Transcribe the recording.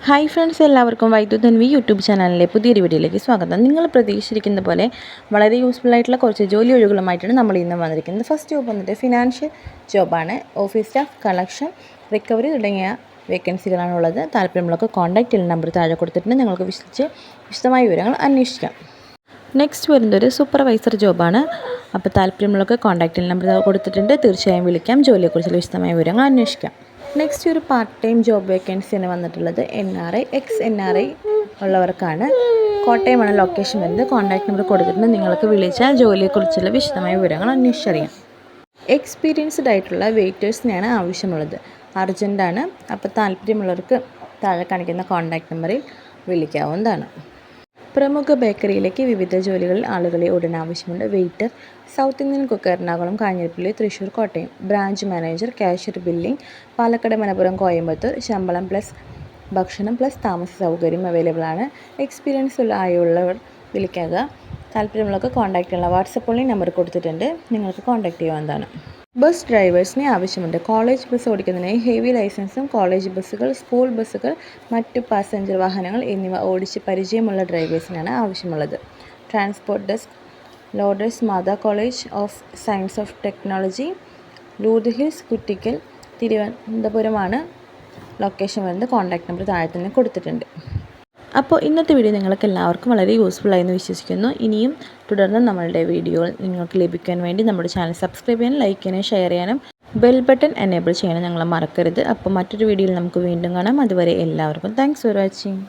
Hi friends, എല്ലാവർക്കും വൈദ്യുതൻ V YouTube ചാനലിലെ പുതിയൊരു വീഡിയോയിലേക്ക് സ്വാഗതം. നിങ്ങൾ പ്രതീക്ഷിച്ചിരിക്കുന്ന പോലെ വളരെ യൂസ്ഫുൾ ആയിട്ടുള്ള കുറച്ച് ജോലി ഒഴിവുകളുമായിട്ടാണ് നമ്മൾ ഇന്ന് വന്നിരിക്കുന്നത്. ഫസ്റ്റ് ജോബ് വന്നിട്ട് ഫിനാൻഷ്യൽ ജോബാണ്. ഓഫീസ് സ്റ്റാഫ്, കളക്ഷൻ, റിക്കവറി തുടങ്ങിയ വേക്കൻസികളാണുള്ളത്. താല്പര്യമുള്ളവർക്ക് കോൺടാക്റ്റ് നമ്പർ താഴെ കൊടുത്തിട്ടുണ്ട്. നിങ്ങൾക്ക് വിശദമായ വിവരങ്ങൾ അന്വേഷിക്കാം. നെക്സ്റ്റ് വരുന്നത് ഒരു സൂപ്പർവൈസർ ജോബാണ്. അപ്പോൾ താല്പര്യമുള്ളവർക്ക് കോൺടാക്റ്റ് നമ്പർ കൊടുത്തിട്ടുണ്ട്. തീർച്ചയായും വിളിക്കാം. ജോലിയെക്കുറിച്ചുള്ള വിശദമായ വിവരങ്ങൾ അന്വേഷിക്കാം. നെക്സ്റ്റ് ഒരു പാർട്ട് ടൈം ജോബ് വേക്കൻസിയാണ് വന്നിട്ടുള്ളത്. NRI, ex-NRI ഉള്ളവർക്കാണ്. കോട്ടയമാണ് ലൊക്കേഷൻ വരുന്നത്. കോൺടാക്ട് നമ്പർ കൊടുത്തിട്ടുണ്ട്. നിങ്ങൾക്ക് വിളിച്ചാൽ ജോലിയെക്കുറിച്ചുള്ള വിശദമായ വിവരങ്ങൾ അന്വേഷിച്ചറിയാം. എക്സ്പീരിയൻസ്ഡ് ആയിട്ടുള്ള വെയിറ്റേഴ്സിനെയാണ് ആവശ്യമുള്ളത്. അർജൻറ്റാണ്. അപ്പോൾ താല്പര്യമുള്ളവർക്ക് താഴെ കാണിക്കുന്ന കോൺടാക്ട് നമ്പറിൽ വിളിക്കാവുന്നതാണ്. പ്രമുഖ ബേക്കറിയിലേക്ക് വിവിധ ജോലികളിൽ ആളുകളെ ഉടൻ ആവശ്യമുണ്ട്. Waiter, south Indian cook, Ernakulam, Kanjirappally, Thrissur, Kottayam. Branch manager, cashier, billing, Palakkad, Malappuram, Coimbatore. ശമ്പളം പ്ലസ് ഭക്ഷണം പ്ലസ് താമസ സൗകര്യം അവൈലബിൾ ആണ്. എക്സ്പീരിയൻസ് ആയുള്ളവർ വിളിക്കുക. താല്പര്യമുള്ളവർക്ക് കോൺടാക്റ്റ് ചെയ്യാനുള്ള വാട്സപ്പ് നമ്പർ കൊടുത്തിട്ടുണ്ട്. നിങ്ങൾക്ക് കോൺടാക്റ്റ് ചെയ്യാവുന്നതാണ്. ബസ് ഡ്രൈവേഴ്സിനെ ആവശ്യമുണ്ട്. കോളേജ് ബസ് ഓടിക്കുന്നതിനായി ഹെവി ലൈസൻസും, കോളേജ് ബസ്സുകൾ, സ്കൂൾ ബസ്സുകൾ, മറ്റു പാസഞ്ചർ വാഹനങ്ങൾ എന്നിവ ഓടിച്ച് പരിചയമുള്ള ഡ്രൈവേഴ്സിനാണ് ആവശ്യമുള്ളത്. Transport desk, loaders, Mata college of science of technology, Lourdes hills, Kuttickal, തിരുവനന്തപുരമാണ് ലൊക്കേഷൻ വരുന്നത്. കോൺടാക്ട് നമ്പർ താഴെ തന്നെ കൊടുത്തിട്ടുണ്ട്. അപ്പോൾ ഇന്നത്തെ വീഡിയോ നിങ്ങൾക്ക് എല്ലാവർക്കും വളരെ യൂസ്ഫുൾ ആയെന്ന് വിശ്വസിക്കുന്നു. ഇനിയും തുടർന്ന് നമ്മളുടെ വീഡിയോകൾ നിങ്ങൾക്ക് ലഭിക്കാൻ വേണ്ടി നമ്മുടെ ചാനൽ സബ്സ്ക്രൈബ് ചെയ്യാനും ലൈക്ക് ചെയ്യാനും ഷെയർ ചെയ്യാനും ബെൽ ബട്ടൺ എനേബിൾ ചെയ്യാനും നിങ്ങൾ മറക്കരുത്. അപ്പോൾ മറ്റൊരു വീഡിയോയിൽ നമുക്ക് വീണ്ടും കാണാം. അതുവരെ എല്ലാവർക്കും താങ്ക്സ് ഫോർ വാച്ചിങ്.